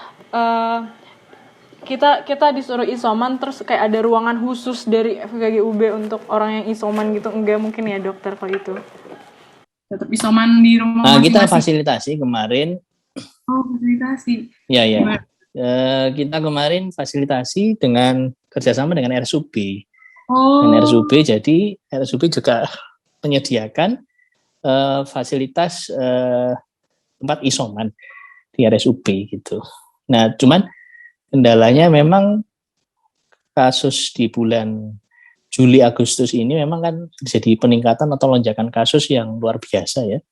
kita disuruh isoman terus kayak ada ruangan khusus dari FKG UB untuk orang yang isoman gitu, enggak mungkin ya dokter kalau itu? Tetap isoman di rumah masing-masing. Kita fasilitasi kemarin. Oh, fasilitasi. Ya. Kita kemarin fasilitasi dengan kerjasama dengan RSUB. Dengan RSUB, jadi RSUB juga menyediakan fasilitas tempat isoman di RSUB gitu. Nah, cuman kendalanya memang kasus di bulan Juli Agustus ini memang kan jadi peningkatan atau lonjakan kasus yang luar biasa ya,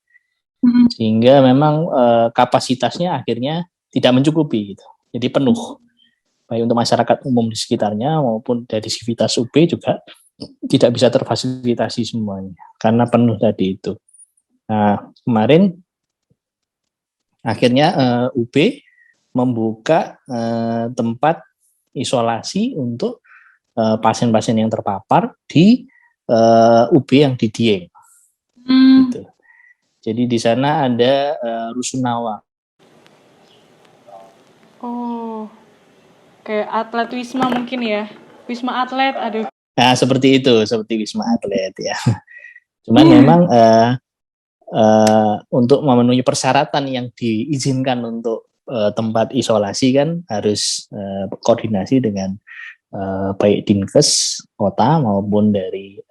sehingga memang kapasitasnya akhirnya tidak mencukupi gitu. Jadi penuh, baik untuk masyarakat umum di sekitarnya maupun dari sivitas UB juga tidak bisa terfasilitasi semuanya karena penuh tadi itu. Nah, kemarin akhirnya UB membuka tempat isolasi untuk pasien-pasien yang terpapar di UB yang di Dieng. Gitu. Jadi di sana ada rusunawa. Oh, kayak atlet Wisma mungkin ya, Wisma Atlet, aduh. Nah, seperti itu, seperti Wisma Atlet ya. Cuman memang untuk memenuhi persyaratan yang diizinkan untuk tempat isolasi kan harus koordinasi dengan baik Dinkes kota maupun dari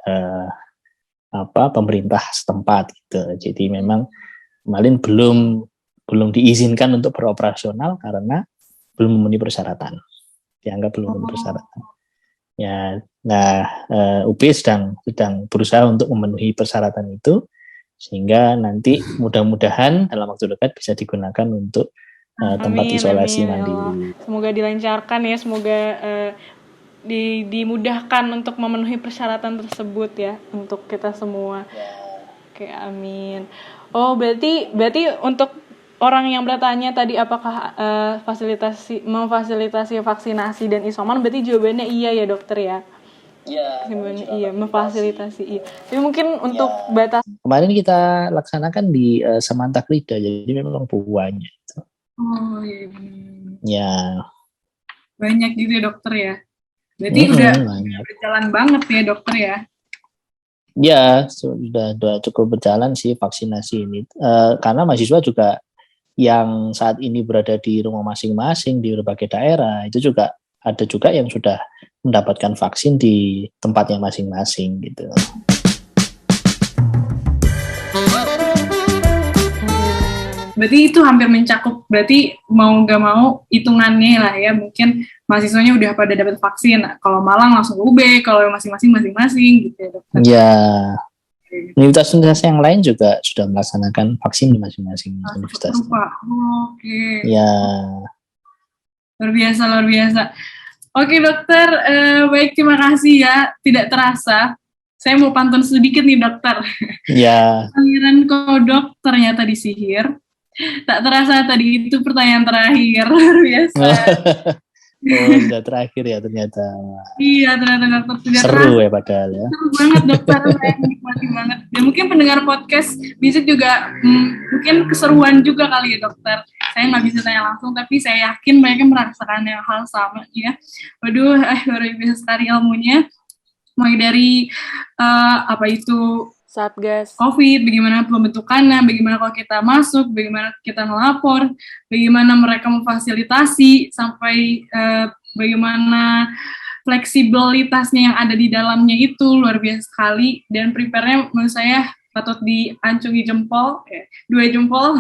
pemerintah setempat gitu. Jadi memang kemarin belum diizinkan untuk beroperasional karena belum memenuhi persyaratan. Dianggap belum memenuhi persyaratan. Ya, nah UB sedang berusaha untuk memenuhi persyaratan itu sehingga nanti mudah-mudahan dalam waktu dekat bisa digunakan untuk tempat isolasi mandiri. Semoga dilancarkan ya, semoga dimudahkan untuk memenuhi persyaratan tersebut ya untuk kita semua. Oke, amin. Oh, berarti untuk orang yang bertanya tadi apakah memfasilitasi vaksinasi dan isoman, berarti jawabannya iya ya dokter ya? Iya, memfasilitasi iya. Tapi mungkin untuk batas kemarin kita laksanakan di Semantak Rida, jadi memang banyak. Oh iya. Ya. Banyak gitu ya dokter ya. Berarti udah berjalan banget ya dokter ya? Ya, sudah cukup berjalan sih vaksinasi ini. Karena mahasiswa juga yang saat ini berada di rumah masing-masing di berbagai daerah, itu juga ada juga yang sudah mendapatkan vaksin di tempatnya masing-masing gitu. Berarti itu hampir mencakup, berarti mau nggak mau hitungannya lah ya, mungkin mahasiswanya udah pada dapat vaksin. Kalau Malang langsung ke UB, kalau masing-masing gitu ya dokter. Ya, universitas yang lain juga sudah melaksanakan vaksin di masing-masing universitas. Oke. Ya. Luar biasa. Oke dokter, baik terima kasih ya. Tidak terasa, saya mau pantun sedikit nih dokter. Ya. Pangeran kodok ternyata disihir. Tak terasa tadi itu pertanyaan terakhir. Luar biasa. Oh, sudah terakhir ya ternyata. Iya, ternyata dokter sudah seru ya padahal ya. Seru banget dokter, saya menikmati banget. Dan mungkin pendengar podcast Bisik juga mungkin keseruan juga kali ya dokter. Saya nggak bisa tanya langsung, tapi saya yakin mereka merasakan hal sama ya. Waduh, luar biasa sekali ilmunya. Mulai dari apa itu Satgas COVID, bagaimana pembentukannya, bagaimana kalau kita masuk, bagaimana kita melapor, bagaimana mereka memfasilitasi, sampai bagaimana fleksibilitasnya yang ada di dalamnya itu luar biasa sekali. Dan prepare-nya menurut saya patut diancungi jempol, 2 jempol.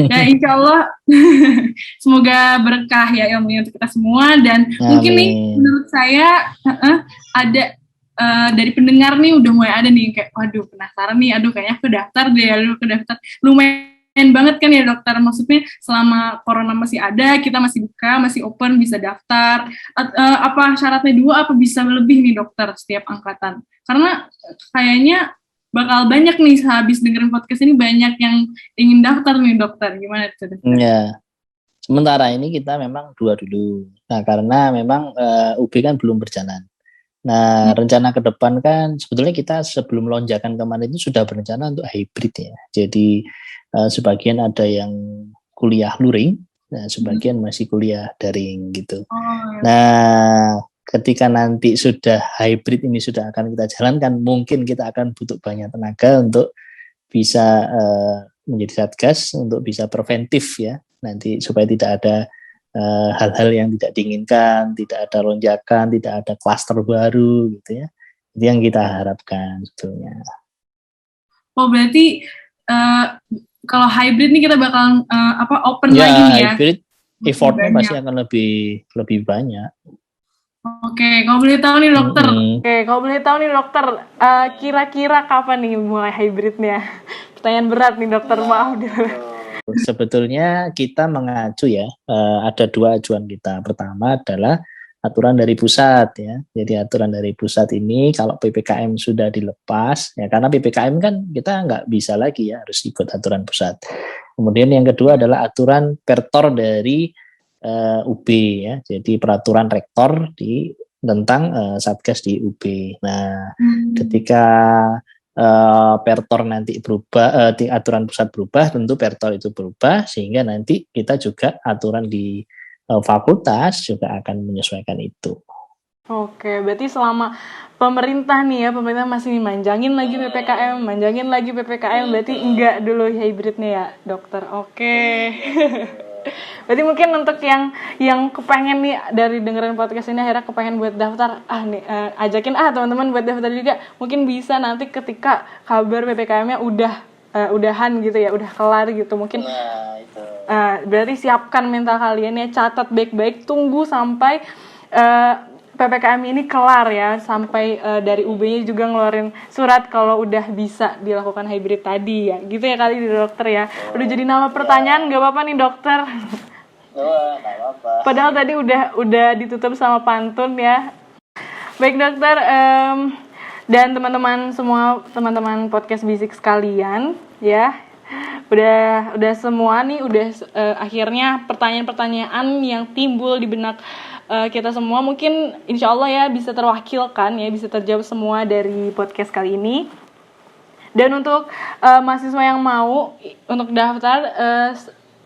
Dan insya Allah semoga berkah ya ilmunya untuk kita semua. Dan mungkin nih menurut saya ada dari pendengar nih udah mulai ada nih kayak waduh penasaran nih, kayaknya aku daftar lumayan banget kan ya dokter, maksudnya selama corona masih ada, kita masih buka, masih open, bisa daftar. Apa syaratnya 2 apa bisa lebih nih dokter setiap angkatan, karena kayaknya bakal banyak nih habis dengerin podcast ini banyak yang ingin daftar nih dokter, gimana itu? Ya, sementara ini kita memang 2 dulu. Nah karena memang UB kan belum berjalan. Nah, rencana ke depan kan sebetulnya kita sebelum lonjakan kemarin itu sudah berencana untuk hybrid ya. Jadi sebagian ada yang kuliah luring, nah sebagian masih kuliah daring gitu. Nah, ketika nanti sudah hybrid ini sudah akan kita jalankan, mungkin kita akan butuh banyak tenaga untuk bisa menjadi satgas, untuk bisa preventif ya. Nanti supaya tidak ada hal-hal yang tidak diinginkan, tidak ada lonjakan, tidak ada klaster baru gitu ya. Itu yang kita harapkan sebetulnya. Oh berarti kalau hybrid nih kita bakal open ya, lagi nih ya? Hybrid effortnya pasti akan lebih banyak. Oke, kalau boleh tahu nih dokter. Kalau boleh tahu nih dokter, kira-kira kapan nih mulai hybridnya? Pertanyaan berat nih dokter, maaf dulu. Sebetulnya kita mengacu ya, ada 2 ajuan kita. Pertama adalah aturan dari pusat ya. Jadi aturan dari pusat ini kalau PPKM sudah dilepas ya, karena PPKM kan kita nggak bisa lagi ya, harus ikut aturan pusat. Kemudian yang kedua adalah aturan pertor dari UB ya. Jadi peraturan rektor tentang satgas di UB. Nah, ketika pertor nanti berubah, aturan pusat berubah, tentu pertor itu berubah, sehingga nanti kita juga aturan di fakultas juga akan menyesuaikan itu. Oke, berarti selama pemerintah masih manjangin lagi PPKM, berarti enggak dulu hybridnya ya, dokter. Oke. Berarti mungkin untuk yang kepengen nih dari dengerin podcast ini akhirnya kepengen buat daftar, ajakin teman-teman buat daftar juga. Mungkin bisa nanti ketika kabar PPKM-nya udahan gitu ya, udah kelar gitu. Mungkin berarti siapkan mental kalian ya, catat baik-baik, tunggu sampai PPKM ini kelar ya, sampai dari UB-nya juga ngeluarin surat kalau udah bisa dilakukan hybrid tadi ya. Gitu ya kali di dokter ya. Udah jadi nama pertanyaan, gak apa-apa nih dokter. Nggak apa-apa. Padahal tadi udah ditutup sama pantun ya. Baik dokter, dan teman-teman semua, teman-teman podcast Bisik sekalian ya. Udah semua nih, akhirnya pertanyaan-pertanyaan yang timbul di benak kita semua mungkin insya Allah ya bisa terwakilkan ya, bisa terjawab semua dari podcast kali ini. Dan untuk mahasiswa yang mau untuk daftar,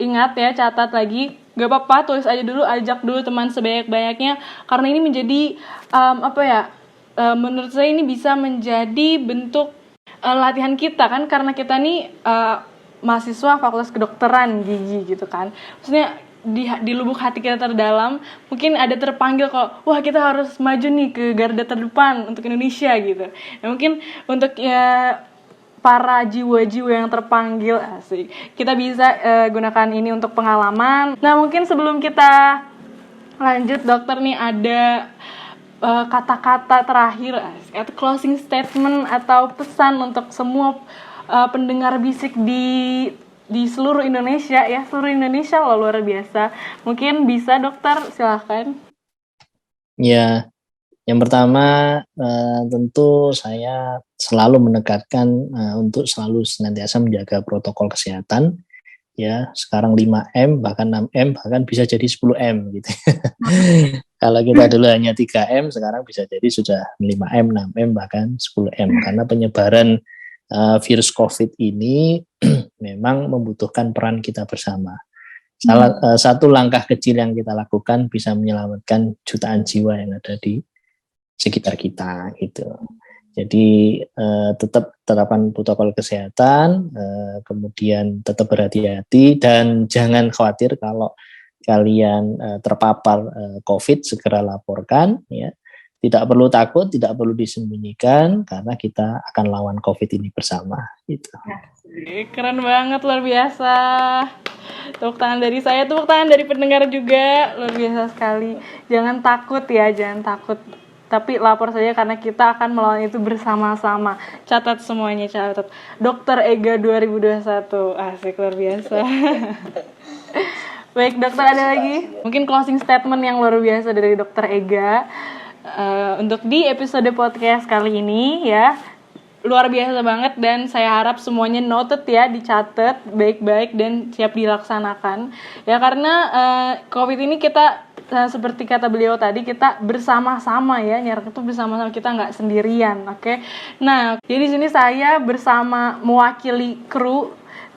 ingat ya, catat lagi, gak apa-apa, tulis aja dulu, ajak dulu teman sebanyak-banyaknya, karena ini menjadi menurut saya ini bisa menjadi bentuk latihan kita kan, karena kita nih mahasiswa Fakultas Kedokteran Gigi gitu kan. Maksudnya di lubuk hati kita terdalam mungkin ada terpanggil kalau wah kita harus maju nih ke garda terdepan untuk Indonesia gitu. Ya, mungkin untuk para jiwa-jiwa yang terpanggil, asik, kita bisa gunakan ini untuk pengalaman. Nah mungkin sebelum kita lanjut dokter nih, ada kata-kata terakhir atau closing statement atau pesan untuk semua pendengar Bisik di seluruh Indonesia ya, seluruh Indonesia loh, luar biasa. Mungkin bisa dokter, silahkan. Ya, yang pertama tentu saya selalu menekankan untuk selalu senantiasa menjaga protokol kesehatan ya. Sekarang 5M, bahkan 6M, bahkan bisa jadi 10M gitu. Kalau kita dulu hanya 3M, sekarang bisa jadi sudah 5M, 6M, bahkan 10M, karena penyebaran virus COVID ini memang membutuhkan peran kita bersama. Satu langkah kecil yang kita lakukan bisa menyelamatkan jutaan jiwa yang ada di sekitar kita gitu. Jadi tetap terapan protokol kesehatan, kemudian tetap berhati-hati dan jangan khawatir kalau kalian terpapar COVID, segera laporkan ya. Tidak perlu takut, tidak perlu disembunyikan, karena kita akan lawan COVID ini bersama. Gitu. Keren banget, luar biasa. Tepuk tangan dari saya, tepuk tangan dari pendengar juga, luar biasa sekali. Jangan takut ya, jangan takut. Tapi lapor saja karena kita akan melawan itu bersama-sama. Catat semuanya, catat. Dr. Ega 2021, asik, luar biasa. Baik dokter, ada lagi? Mungkin closing statement yang luar biasa dari Dr. Ega. Untuk di episode podcast kali ini ya, luar biasa banget, dan saya harap semuanya noted ya, dicatat baik-baik dan siap dilaksanakan ya, karena COVID ini kita seperti kata beliau tadi, kita bersama-sama ya, nyerang itu bersama-sama, kita nggak sendirian, oke? Nah, jadi di sini saya bersama mewakili kru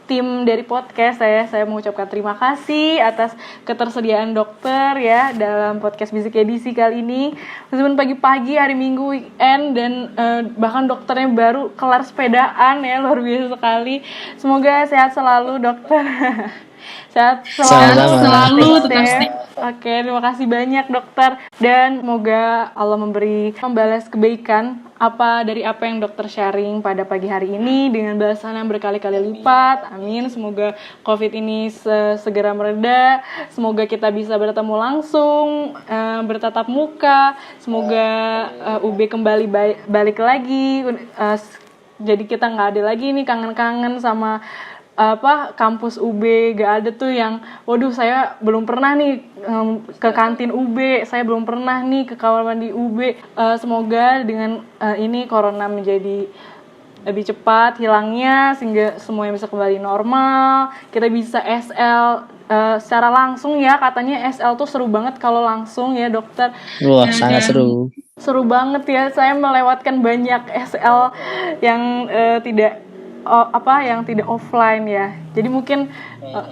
tim dari podcast saya mengucapkan terima kasih atas ketersediaan dokter ya dalam podcast Bisik edisi kali ini. Meskipun pagi-pagi hari Minggu weekend, dan bahkan dokternya baru kelar sepedaan ya, luar biasa sekali. Semoga sehat selalu dokter. Sehat selalu tetap stay. Oke, terima kasih banyak dokter, dan semoga Allah membalas kebaikan dari apa yang dokter sharing pada pagi hari ini dengan balasan yang berkali-kali lipat. Amin. Semoga COVID ini segera mereda. Semoga kita bisa bertemu langsung, bertatap muka. Semoga UB kembali balik lagi. Jadi kita nggak ada lagi nih kangen-kangen sama kampus UB. Gak ada tuh yang waduh saya belum pernah nih ke kantin UB, saya belum pernah nih ke kamar mandi UB. Semoga dengan ini corona menjadi lebih cepat hilangnya, sehingga semuanya bisa kembali normal. Kita bisa SL secara langsung ya, katanya SL tuh seru banget kalau langsung ya dokter. Wah, sangat seru banget ya, saya melewatkan banyak SL yang tidak yang tidak offline ya. Jadi mungkin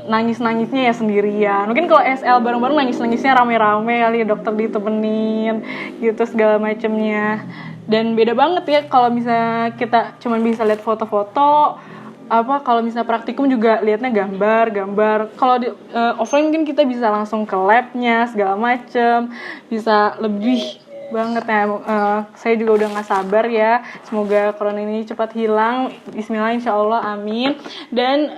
nangis-nangisnya ya sendirian. Mungkin kalau SL bareng-bareng nangis-nangisnya rame-rame kali ya, dokter ditemenin gitu segala macemnya. Dan beda banget ya kalau misalnya kita cuman bisa lihat foto-foto, kalau misalnya praktikum juga lihatnya gambar. Kalau di offline mungkin kita bisa langsung ke labnya segala macem, bisa lebih banget ya. Saya juga udah nggak sabar ya, semoga corona ini cepat hilang. Bismillah, insyaallah, amin. Dan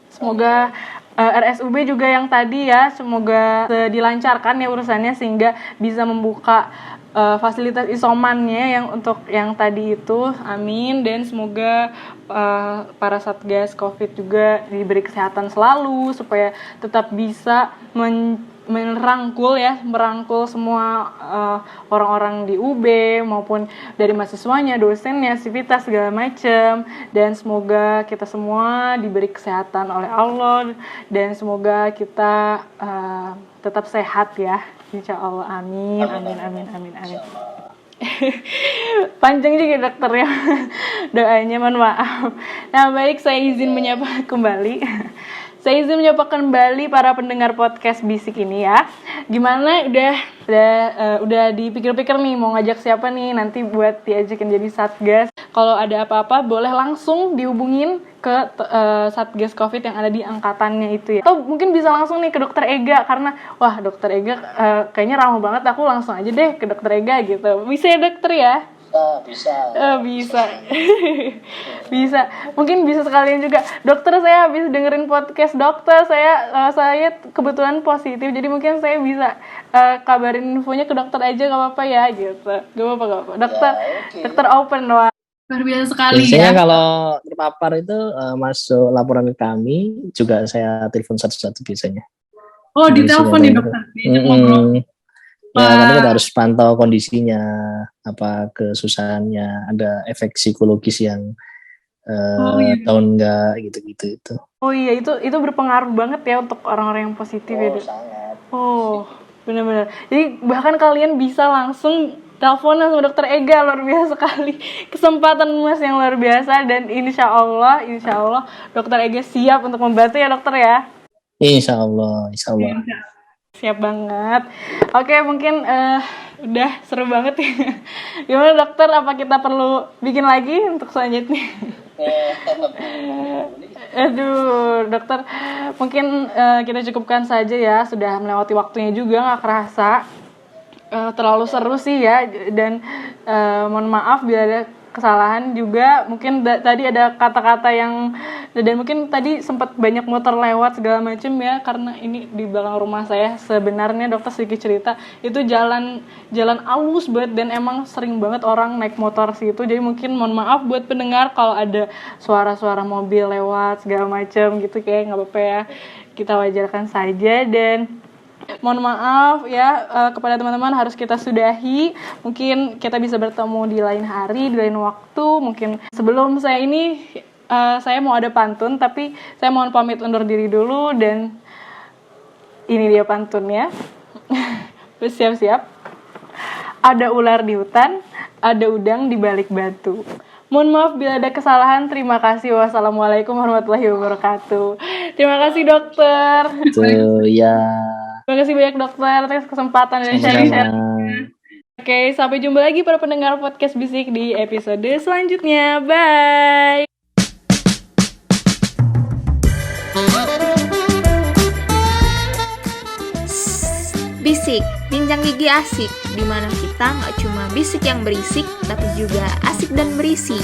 semoga RSUB juga yang tadi ya, semoga dilancarkan ya urusannya sehingga bisa membuka fasilitas isomannya yang untuk yang tadi itu, amin. Dan semoga para satgas COVID juga diberi kesehatan selalu supaya tetap bisa merangkul semua orang-orang di UB maupun dari mahasiswanya, dosennya, sivitas segala macam. Dan semoga kita semua diberi kesehatan oleh Allah dan semoga kita tetap sehat ya, insya Allah, amin. Panjang juga dokter ya doanya, mohon maaf. Nah baik, saya izin menyapa kembali. Saya izin menyapa kembali para pendengar podcast Bisik ini ya. Gimana, udah dipikir-pikir nih mau ngajak siapa nih nanti buat diajakin jadi satgas. Kalau ada apa-apa boleh langsung dihubungin ke satgas COVID yang ada di angkatannya itu ya. Atau mungkin bisa langsung nih ke dokter Ega, karena wah dokter Ega kayaknya ramah banget, aku langsung aja deh ke dokter Ega gitu. Bisa ya dokter ya? Bisa. Bisa. Mungkin bisa sekalian juga. Dokter, saya habis dengerin podcast dokter, saya kebetulan positif. Jadi mungkin saya bisa kabarin infonya ke dokter aja, enggak apa-apa ya gitu. Enggak apa-apa. Dokter, dokter open wah. Luar biasa sekali. Biasanya kalau terpapar itu masuk laporan ke kami, juga saya telepon satu-satu biasanya. Oh, ditelepon nih dokter. Diajak ngobrol. Ya, karena kita harus pantau kondisinya, kesusahannya, ada efek psikologis yang tahun enggak gitu-gitu itu. Oh iya, itu berpengaruh banget ya untuk orang-orang yang positif ya. Sangat. Oh, benar-benar. Jadi bahkan kalian bisa langsung teleponan sama dokter Ega, luar biasa sekali. Kesempatan emas yang luar biasa dan insya Allah dokter Ega siap untuk membantu ya dokter ya. Insya Allah. Siap banget. Oke, mungkin udah seru banget ya. Gimana dokter, apa kita perlu bikin lagi untuk selanjutnya? Aduh, dokter, mungkin kita cukupkan saja ya. Sudah melewati waktunya juga, nggak kerasa. Terlalu seru sih ya. Dan mohon maaf bila ada kesalahan juga. Mungkin tadi ada kata-kata yang, dan mungkin tadi sempat banyak motor lewat segala macam ya, karena ini di belakang rumah saya sebenarnya dokter sedikit cerita itu jalan alus banget dan emang sering banget orang naik motor situ. Jadi mungkin mohon maaf buat pendengar kalau ada suara-suara mobil lewat segala macam gitu, kayak nggak apa-apa ya, kita wajarkan saja. Dan mohon maaf ya kepada teman-teman, harus kita sudahi. Mungkin kita bisa bertemu di lain hari, di lain waktu. Mungkin sebelum saya mau ada pantun, tapi saya mohon pamit undur diri dulu. Dan ini dia pantunnya. Bersiap-siap. Ada ular di hutan, ada udang di balik batu. Mohon maaf bila ada kesalahan. Terima kasih. Wassalamualaikum warahmatullahi wabarakatuh. Terima kasih dokter. Ya. Terima kasih banyak dokter atas kesempatan dan sharing-sharingnya. Oke, sampai jumpa lagi para pendengar podcast Bisik di episode selanjutnya. Bye. Bisik, bincang gigi asik, di mana kita nggak cuma bisik yang berisik, tapi juga asik dan berisi.